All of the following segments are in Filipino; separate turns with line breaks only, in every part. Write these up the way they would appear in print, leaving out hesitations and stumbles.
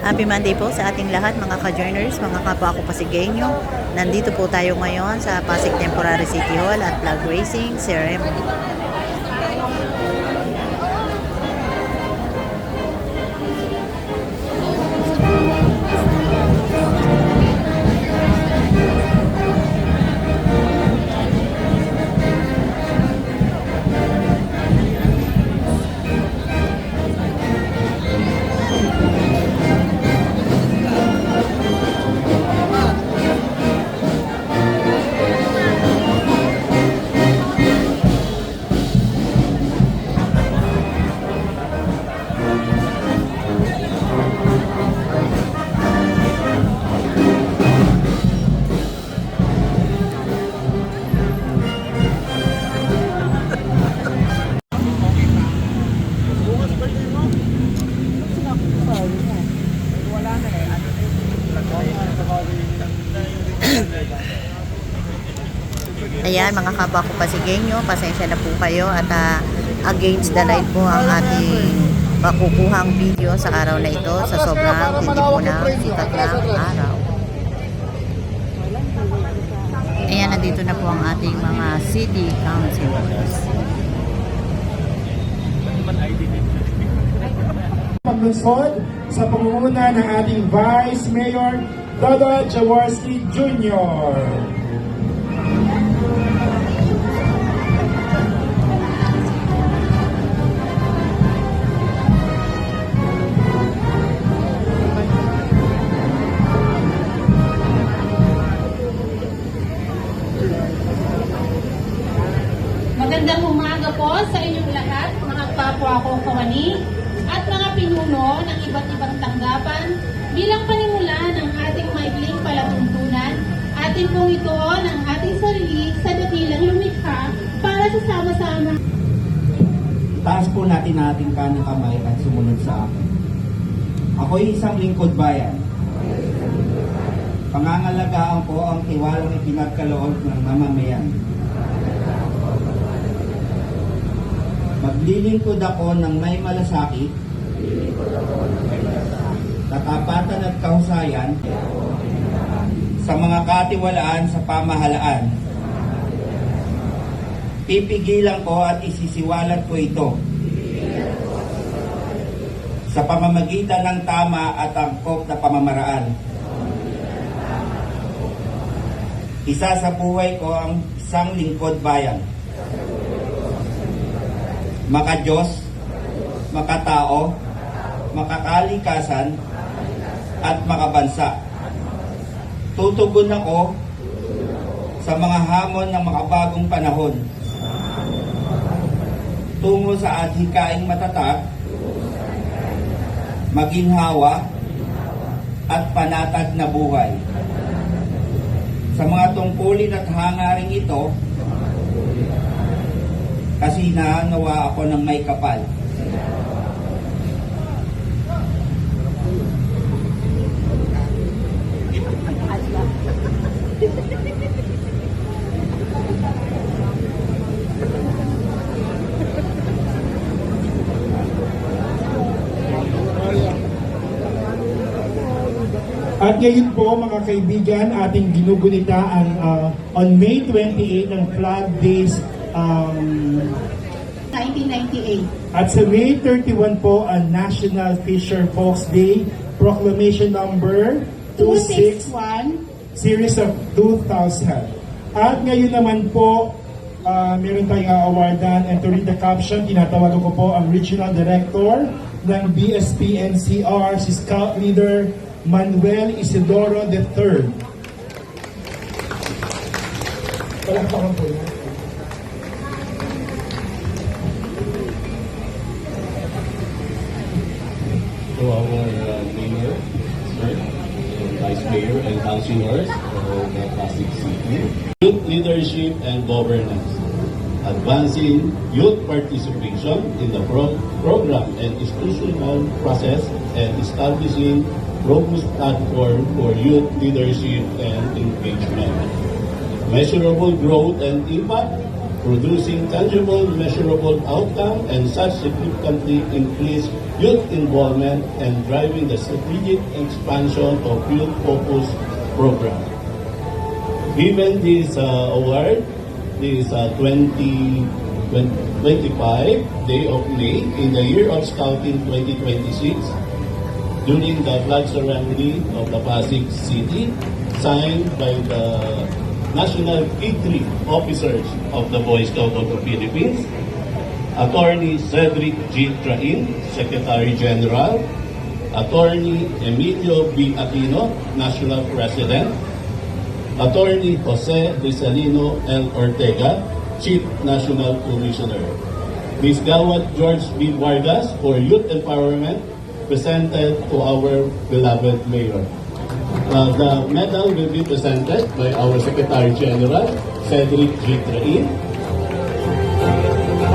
Happy Monday po sa ating lahat mga ka-journers, mga kapwa ko Pasigueño. Nandito po tayo ngayon sa Pasig Temporary City Hall at Flag Raising Ceremony. Ayan mga kapwa ko Pasigueño, pasensya na po kayo at against the light po ang ating makukuhang video sa araw na ito sa sobrang tindi po ng sikat ng araw. Ayan, nandito na po ang ating mga city councilors.
Paglusod sa pangunguna ng ating Vice Mayor Dodo Jaworski Jr.
Magandang umaga po sa inyong lahat, mga kapwa ko kawani at mga pinuno ng iba't ibang tanggapan. Bilang panimula ng ating maikling palatuntunan, atin pong ito ng ating sarili sa dakilang lumikha para sa sama-sama.
Taas po natin ating kanang kamay at sumunod sa akin. Ako'y isang lingkod bayan. Pangangalagaan ko ang tiwalang ipinagkaloob ng mamamayan. Maglilingkod ako ng may malasakit, katapatan at kahusayan sa mga katiwalaan sa pamahalaan. Pipigilan ko at isisiwalat ko ito sa pamamagitan ng tama at angkop na pamamaraan. Isa sa buhay ko ang isang lingkod bayan. Maka-Diyos, makatao, makakalikasan, at makabansa. Tutugon ako sa mga hamon ng makabagong panahon tungo sa adhikaing matatag, maginhawa, at panatag na buhay. Sa mga tungkulin at hangaring ito, kasi nawa ako ng may kapal.
At ngayon po mga kaibigan, ating ginugunita ang on May 28 ang Flag Days
1998.
at sa May 31 po ang National Fisher Folks Day Proclamation Number 26 Series of 2000. At ngayon naman po, meron tayong awardan, and to read the caption, tinatawagan ko po ang Regional Director ng BSP-NCR, si Scout Leader Manuel Isidoro III. Palakpakan po yan.
To our Mayor, sir, Vice Mayor and Councilors of Pasig City. Youth leadership and governance. Advancing youth participation in the program and institutional process and establishing robust platform for youth leadership and engagement. Measurable growth and impact producing tangible, measurable outcome, and such significantly increase youth involvement and driving the strategic expansion of youth-focused program. Given this award, this 2025 Day of May in the year of Scouting 2026, during the flag ceremony of the Pasig City, signed by the National Key Officers of the Boy Scout of the Philippines, Attorney Cedric G. Train, Secretary General, Attorney Emilio B. Aquino, National President, Attorney Jose Rizalino L. Ortega, Chief National Commissioner, Ms. Gawat George B. Vargas for Youth Empowerment, presented to our beloved Mayor. The medal will be presented by our Secretary General, Cedric G. Train.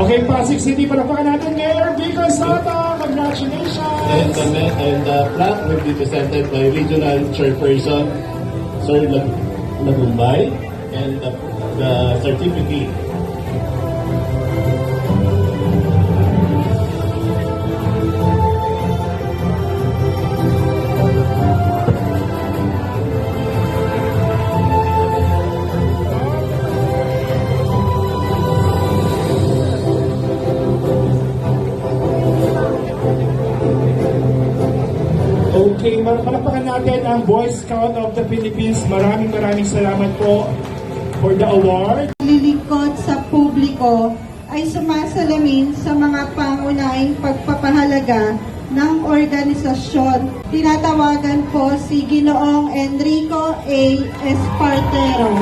Okay, Pasig City, palapakan natin Mayor Vico Soto. Congratulations!
And the plaque will be presented by Regional Chairperson, Sir Lagumbay, and the certificate.
Okay, palapakan natin ang Boy Scout of the Philippines. Maraming salamat po for the award.
Lilingkod sa publiko ay sumasalamin sa mga pangunahing pagpapahalaga ng organisasyon. Tinatawagan po si Ginoong Enrico A. Espartero.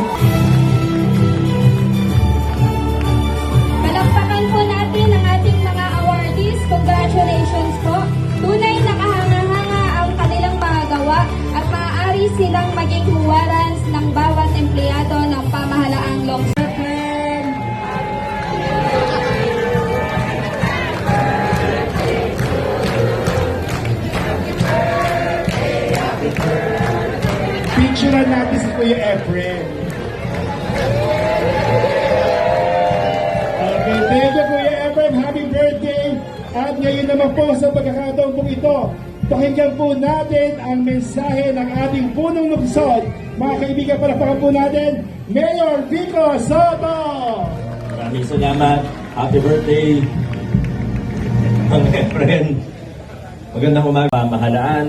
Palakpakan po natin ang ating mga awardees. Congratulations po. Tunay na kahanga-hanga ang kanilang mga gawa at maaari silang maging huwaran ng bawat empleyado ng pamahalaang lungsod.
Picturean natin si Kuya Efren. Okay, thank you Kuya Efren. Happy birthday! At ngayon naman po sa pagkakataon po ito, pakinggan po natin ang mensahe ng ating punong lungsod. Mga kaibigan, palapakan po natin, Mayor Vico Soto!
Maraming salamat. Happy birthday, mga friend. Magandang umaga, pamahalaan.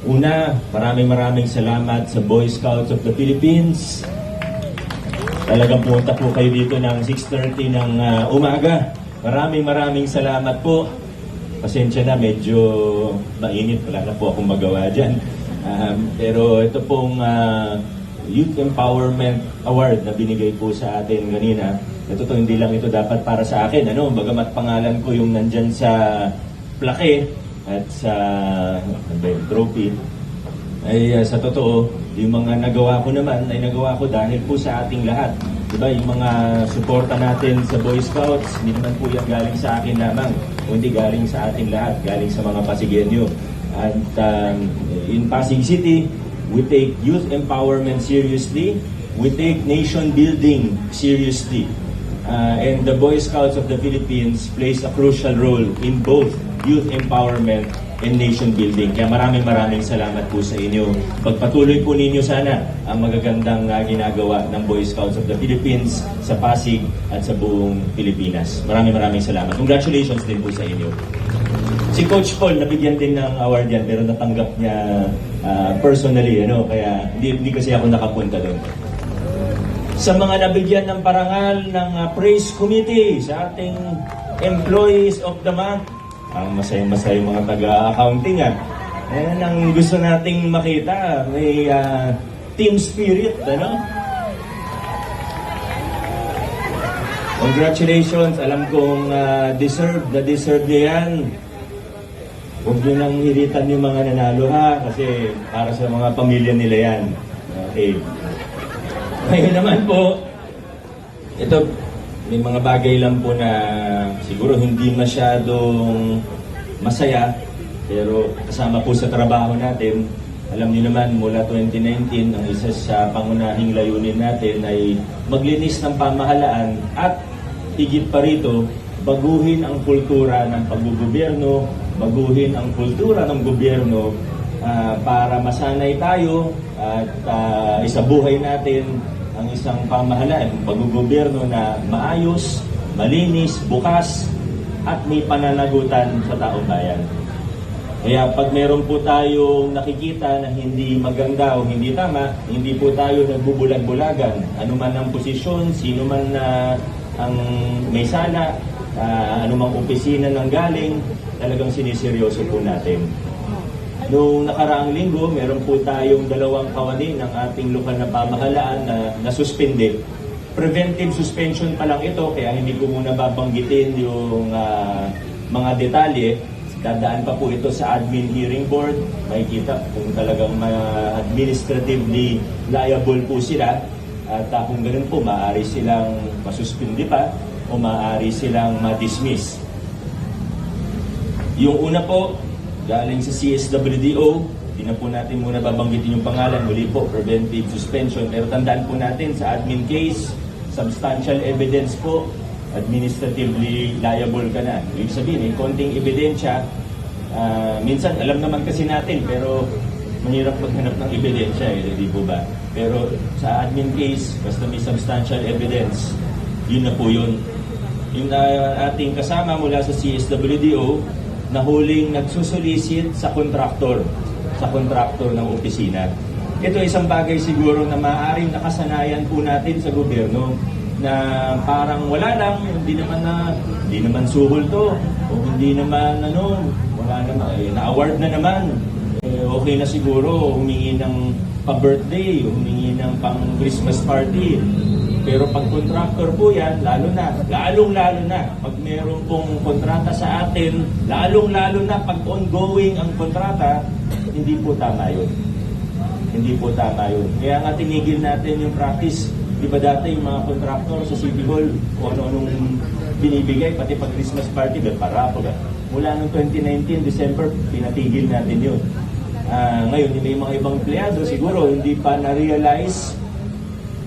Una, maraming salamat sa Boy Scouts of the Philippines. Talagang pumunta po kayo dito ng 6:30 ng umaga. Maraming salamat po. Pasensya na, medyo mainit. Wala na po akong magawa dyan. Pero ito pong Youth Empowerment Award na binigay po sa atin kanina. Ito hindi lang ito dapat para sa akin. Bagamat pangalan ko yung nandyan sa plaque at sa trophy, ay sa totoo, yung mga nagawa ko naman ay nagawa ko dahil po sa ating lahat. Diba, yung mga suporta natin sa Boy Scouts, hindi naman po yan galing sa akin lamang, kundi galing sa ating lahat, galing sa mga Pasigueño. At in Pasig City, we take youth empowerment seriously, we take nation building seriously. And the Boy Scouts of the Philippines plays a crucial role in both youth empowerment and nation building. Kaya maraming salamat po sa inyo. Pagpatuloy po ninyo sana ang magagandang ginagawa ng Boy Scouts of the Philippines sa Pasig at sa buong Pilipinas. Maraming salamat. Congratulations din po sa inyo. Si Coach Paul, nabigyan din ng award yan, pero natanggap niya personally, kaya hindi kasi ako nakapunta doon. Sa mga nabigyan ng parangal ng Praise Committee, sa ating Employees of the Month, ang masaya yung mga taga-accounting. Ayan ang gusto nating makita. May team spirit, Congratulations. Alam kong deserve niya yan. Huwag nyo nang hiritan yung mga nanalo kasi para sa mga pamilya nila yan. Okay. Ngayon naman po, ito, may mga bagay lang po na siguro hindi masyadong masaya, pero kasama po sa trabaho natin, Alam niyo naman, mula 2019, ang isa sa pangunahing layunin natin ay maglinis ng pamahalaan at higit pa rito, baguhin ang kultura ng paggogobyerno, baguhin ang kultura ng gobyerno para masanay tayo at isabuhay natin ang isang pamahalaan, paggogobyerno na maayos, malinis, bukas, at may pananagutan sa taong bayan. Kaya pag meron po tayong nakikita na hindi maganda o hindi tama, hindi po tayo nagbubulag-bulagan. Ano man ang posisyon, sino man ang may sala, anumang opisina nang galing, talagang siniseryoso po natin. Noong nakaraang linggo, meron po tayong 2 kawani ng ating lokal na pamahalaan na nasuspende. Preventive suspension pa lang ito, kaya hindi ko muna babanggitin yung mga detalye. Dadaan pa po ito sa admin hearing board. Makikita kung talagang administratively liable po sila. At kung ganun po, maaari silang masuspindi pa o maaari silang ma-dismiss. Yung una po, galing sa CSWDO, hindi na po natin muna babanggitin yung pangalan. Muli po, preventive suspension. Pero tandaan po natin sa admin case, substantial evidence po, administratively liable ka na. Ibig sabihin, yung konting ebidensya, minsan alam naman kasi natin, pero mahirap maghanap ng ebidensya, di po ba? Pero sa admin case, basta may substantial evidence, yun na po yun. Yung ating kasama mula sa CSWDO, na huling nagsusolicit sa kontraktor ng opisina. Ito isang bagay siguro na maaaring nakasanayan po natin sa gobyerno na parang wala lang, hindi naman suhol to, o hindi naman wala naman, na-award na naman. Okay na siguro humingi ng pa-birthday, humingi ng pang-Christmas party. Pero pag contractor po yan, lalong-lalo na, pag meron pong kontrata sa atin, lalong-lalo na pag ongoing ang kontrata, hindi po tama yun. Hindi po tama yun. Kaya nga tinigil natin yung practice. Di ba dati yung mga contractor sa City Hall, kung ano-anong binibigay, pati pag Christmas party, parapo ba? Mula noong 2019, December, pinatigil natin yun. Ngayon, may mga ibang empleyado, siguro hindi pa na-realize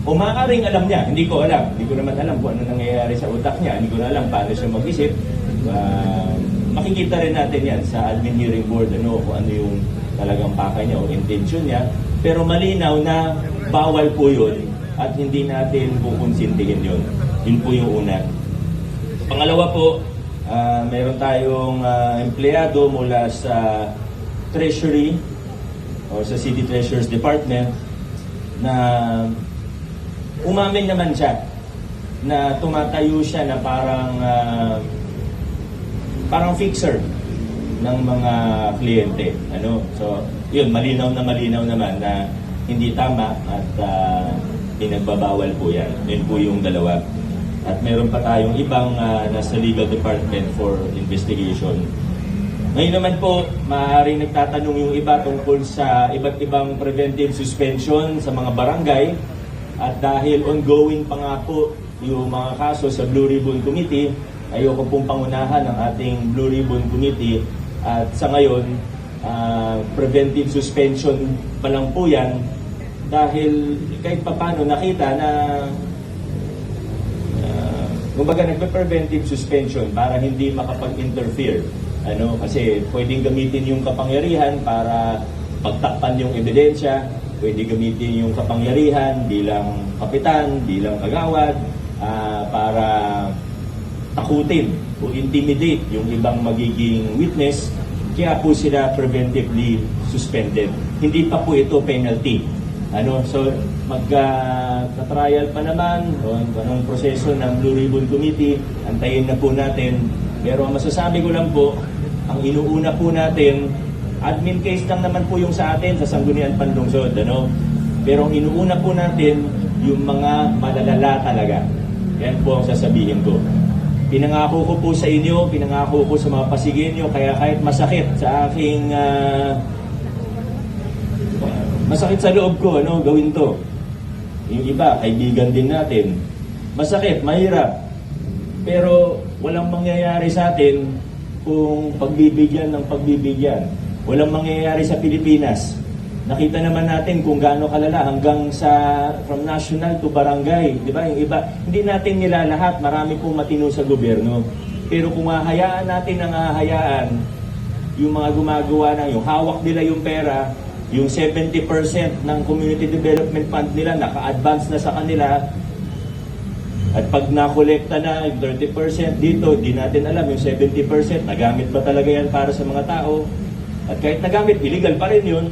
o maaaring alam niya, hindi ko alam. Hindi ko naman alam kung ano nangyayari sa utak niya. Hindi ko na alam paano siya mag-isip. Makikita rin natin yan sa admin hearing board, kung ano yung talagang pakay niya o intention niya. Pero malinaw na bawal po yun at hindi natin kukonsintihin yun. Yun po yung una. Pangalawa po, mayroon tayong empleyado mula sa Treasury o sa City Treasurer's Department na umamin naman siya na tumatayo siya na parang fixer ng mga kliyente. So, yun, malinaw naman na hindi tama at pinagbabawal po yan. Yun po yung dalawa. At meron pa tayong ibang nasa legal department for investigation. Ngayon naman po, maaaring nagtatanong yung iba tungkol sa iba't ibang preventive suspension sa mga barangay. At dahil ongoing pa nga po yung mga kaso sa Blue Ribbon Committee, ayoko pong pangunahan ng ating Blue Ribbon Committee. At sa ngayon, preventive suspension pa lang po yan dahil kahit papano nakita na kumbaga nagpe-preventive suspension para hindi makapag-interfere. Kasi pwedeng gamitin yung kapangyarihan para pagtakpan yung ebidensya, pwede gamitin yung kapangyarihan bilang kapitan, bilang kagawad, para takutin o intimidate yung ibang magiging witness. Kaya po sila preventively suspended. Hindi pa po ito penalty. So magka-trial pa naman o anong proseso ng Blue Ribbon Committee, antayin na po natin. Pero ang masasabi ko lang po, ang inuuna po natin, admin case lang naman po yung sa atin sa Sangguniang Panlungsod, Pero ang inuuna po natin, yung mga malalala talaga. Yan po ang sasabihin ko. Pinangako ko po sa inyo, pinangako ko sa mga Pasigueño, kaya kahit masakit sa aking masakit sa loob ko, gawin to. Yung iba, kaibigan din natin. Masakit, mahirap. Pero walang mangyayari sa atin kung pagbibigyan ng pagbibigyan. Walang mangyayari sa Pilipinas Nakita naman natin kung gaano kalala hanggang sa from national to barangay, di ba? Yung iba, hindi natin nilalahat, marami pong matino sa gobyerno. Pero kung hahayaan natin ang hahayaan, yung mga gumagawa na yung hawak nila yung pera, yung 70% ng community development fund nila naka-advance na sa kanila, at pag nakolekta na yung 30% dito, di natin alam yung 70% nagamit ba talaga yan para sa mga tao. At kahit nagamit, illegal pa rin yun.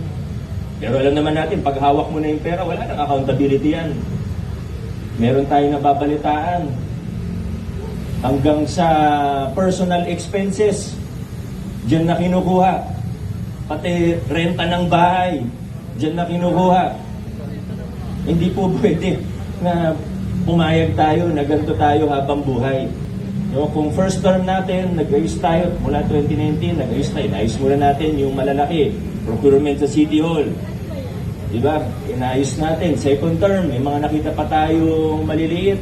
Pero alam naman natin, pag hawak mo na yung pera, wala nang accountability yan. Meron tayong nababalitaan hanggang sa personal expenses, diyan na kinukuha. Pati renta ng bahay, diyan na kinukuha. Hindi po pwede na pumayag tayo na ganito tayo habang buhay. No, kung first term natin, nag-ayos tayo mula 2019, nag-ayos tayo. Inayos muna natin yung malalaki, procurement sa City Hall. Diba? Inayos natin. Second term, may mga nakita pa tayo maliliit.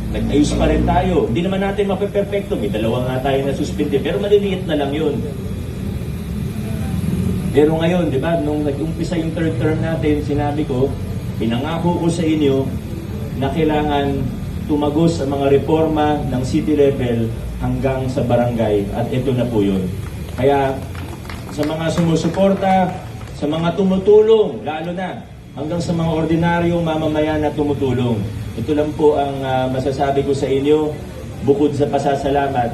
Nag-ayos pa rin tayo. Hindi naman natin mape-perfecto. May dalawa nga tayo na suspended, pero maliliit na lang yun. Pero ngayon, di ba, nung nag-umpisa yung third term natin, sinabi ko, pinangako ko sa inyo na kailangan tumagos ang mga reforma ng city level hanggang sa barangay. At ito na po yun. Kaya sa mga sumusuporta, sa mga tumutulong, lalo na hanggang sa mga ordinaryong mamamayan na tumutulong. Ito lang po ang masasabi ko sa inyo. Bukod sa pasasalamat,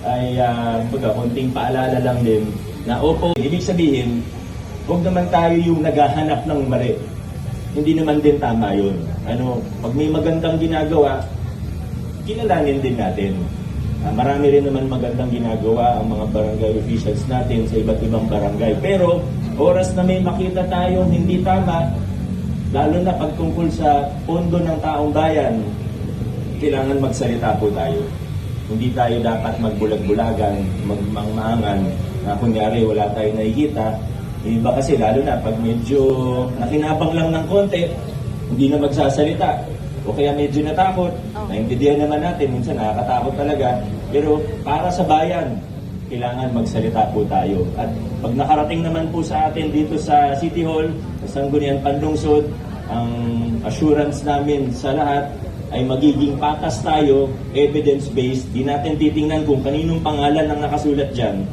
ay konting paalala lang din na opo, ibig sabihin, huwag naman tayo yung naghahanap ng mali. Hindi naman din tama yun. Pag may magandang ginagawa, kilalanin din natin. Marami rin naman magandang ginagawa ang mga barangay officials natin sa iba't ibang barangay. Pero oras na may makita tayong hindi tama, lalo na pagtungkol sa pondo ng taong bayan, kailangan magsalita po tayo. Hindi tayo dapat magbulag-bulagan, magmangmangan, na kunyari wala tayong nakikita. Iba kasi lalo na pag medyo nakinabang lang ng konti, hindi na magsasalita. O kaya medyo natakot. Naintindihan naman natin, minsan nakakatakot talaga. Pero para sa bayan, kailangan magsalita po tayo. At pag nakarating naman po sa atin dito sa City Hall, sa Sangguniang Panlungsod, ang assurance namin sa lahat ay magiging patas tayo, evidence-based. Di natin titingnan kung kaninong pangalan ang nakasulat dyan.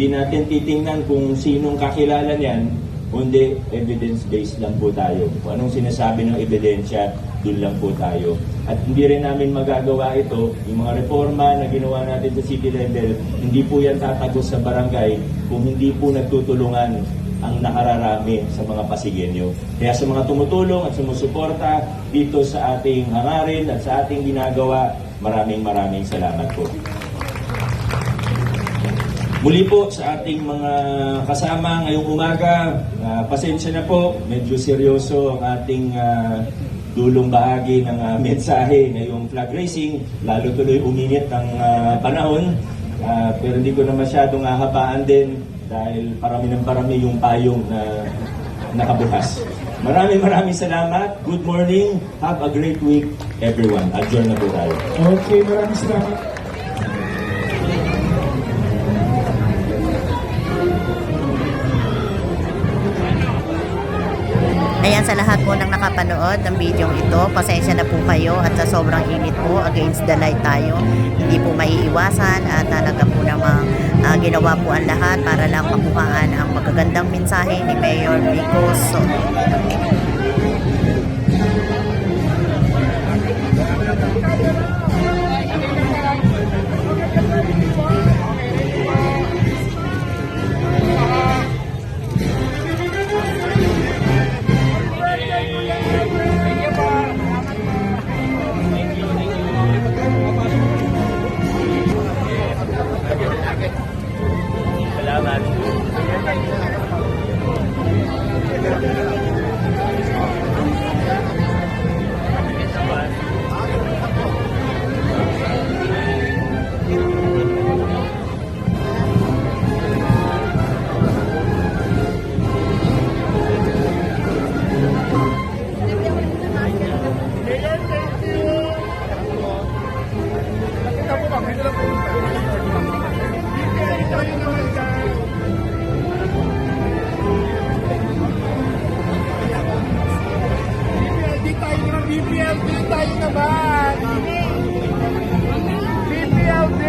Di natin titingnan kung sinong kakilala niyan, kundi evidence-based lang po tayo. Kung anong sinasabi ng ebidensya, doon lang po tayo. At hindi rin namin magagawa ito, yung mga reforma na ginawa natin sa city level, hindi po yan tatagos sa barangay kung hindi po nagtutulungan ang nakararami sa mga Pasigueño. Kaya sa mga tumutulong at sumusuporta dito sa ating hangarin at sa ating ginagawa, maraming salamat po. Muli po sa ating mga kasama ngayong umaga, pasensya na po, medyo seryoso ang ating dulong bahagi ng mensahe ngayong flag raising, lalo tuloy uminit ng panahon, pero hindi ko na masyadong hahabaan din dahil parami yung payong na nakabukas. Maraming salamat, good morning, have a great week everyone. Adjourn na po tayo.
Okay, maraming salamat.
Ayan, sa lahat po ng nakapanood ng video ito, pasensya na po kayo at sa sobrang init po, against the light tayo. Hindi po maiiwasan at talaga po namang ginawa po ang lahat para lang makuhaan ang magagandang mensahe ni Mayor Vico Soto.
PPLD tayo naman! PPLD!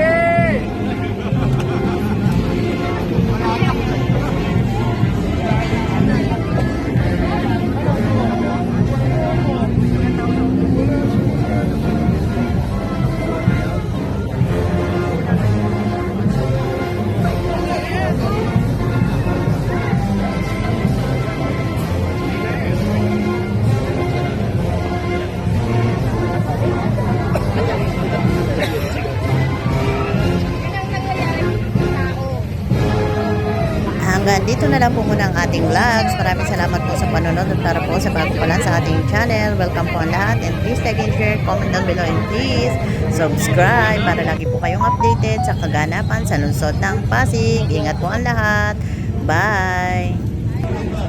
Hanggang dito na lang po muna ang ating vlogs. Maraming salamat po sa panonood at para po sa bago pa lang sa ating channel. Welcome po ang lahat and please like and share, comment down below and please subscribe para lagi po kayong updated sa kaganapan sa lungsod ng Pasig. Ingat po ang lahat. Bye!